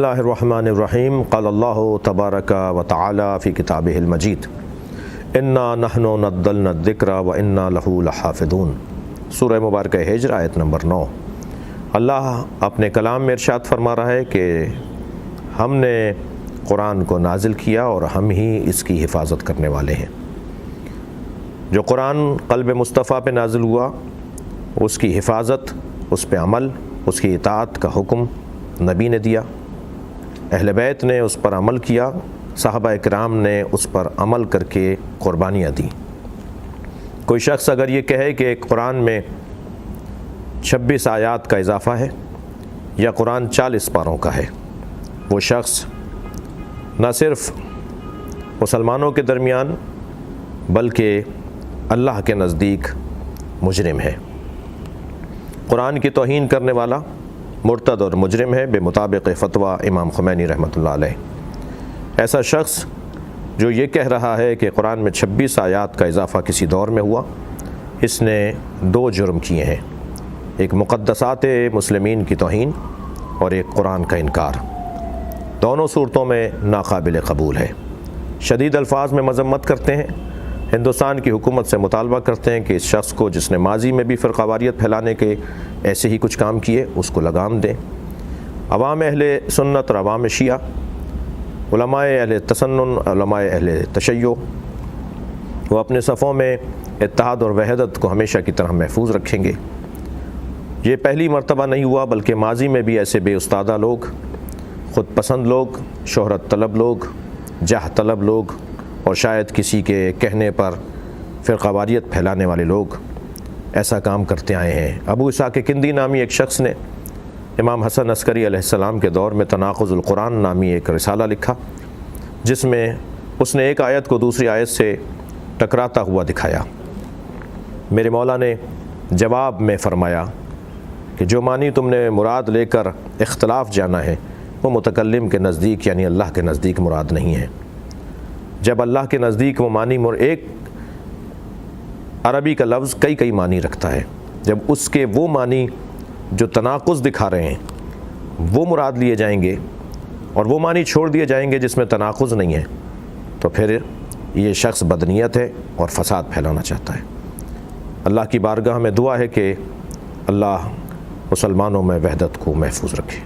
اللہ الرحمن الرحیم قال اللہ تبارک و تعالی فی کتابہ المجید انا نحن نزلنا الذکر و انا لہ لحافظون۔ سورہ مبارکہ ہجر آیت نمبر 9۔ اللہ اپنے کلام میں ارشاد فرما رہا ہے کہ ہم نے قرآن کو نازل کیا اور ہم ہی اس کی حفاظت کرنے والے ہیں۔ جو قرآن قلب مصطفیٰ پہ نازل ہوا اس کی حفاظت، اس پہ عمل، اس کی اطاعت کا حکم نبی نے دیا، اہل بیت نے اس پر عمل کیا، صحابہ کرام نے اس پر عمل کر کے قربانیاں دیں۔ کوئی شخص اگر یہ کہے کہ قرآن میں 26 آیات کا اضافہ ہے یا قرآن 40 پاروں کا ہے، وہ شخص نہ صرف مسلمانوں کے درمیان بلکہ اللہ کے نزدیک مجرم ہے۔ قرآن کی توہین کرنے والا مرتد اور مجرم ہے بمطابق فتویٰ امام خمینی رحمۃ اللہ علیہ۔ ایسا شخص جو یہ کہہ رہا ہے کہ قرآن میں 26 آیات کا اضافہ کسی دور میں ہوا، اس نے 2 جرم کیے ہیں، ایک مقدسات مسلمین کی توہین اور ایک قرآن کا انکار۔ دونوں صورتوں میں ناقابل قبول ہے۔ شدید الفاظ میں مذمت کرتے ہیں، ہندوستان کی حکومت سے مطالبہ کرتے ہیں کہ اس شخص کو جس نے ماضی میں بھی فرقہ واریت پھیلانے کے ایسے ہی کچھ کام کیے اس کو لگام دیں۔ عوام اہل سنت اور عوام شیعہ، علماء اہل تسنن، علماء اہل تشیع، وہ اپنے صفوں میں اتحاد اور وحدت کو ہمیشہ کی طرح محفوظ رکھیں گے۔ یہ پہلی مرتبہ نہیں ہوا بلکہ ماضی میں بھی ایسے بے استادہ لوگ، خود پسند لوگ، شہرت طلب لوگ، جاہ طلب لوگ اور شاید کسی کے کہنے پر فرقہ واریت پھیلانے والے لوگ ایسا کام کرتے آئے ہیں۔ ابو اسحاق کندی نامی ایک شخص نے امام حسن عسکری علیہ السلام کے دور میں تناقض القرآن نامی ایک رسالہ لکھا، جس میں اس نے ایک آیت کو دوسری آیت سے ٹکراتا ہوا دکھایا۔ میرے مولا نے جواب میں فرمایا کہ جو معنی تم نے مراد لے کر اختلاف جانا ہے وہ متکلم کے نزدیک یعنی اللہ کے نزدیک مراد نہیں ہے۔ جب اللہ کے نزدیک وہ معنی ایک عربی کا لفظ کئی معنی رکھتا ہے، جب اس کے وہ معنی جو تناقض دکھا رہے ہیں وہ مراد لیے جائیں گے اور وہ معنی چھوڑ دیے جائیں گے جس میں تناقض نہیں ہے، تو پھر یہ شخص بدنیت ہے اور فساد پھیلانا چاہتا ہے۔ اللہ کی بارگاہ میں دعا ہے کہ اللہ مسلمانوں میں وحدت کو محفوظ رکھے۔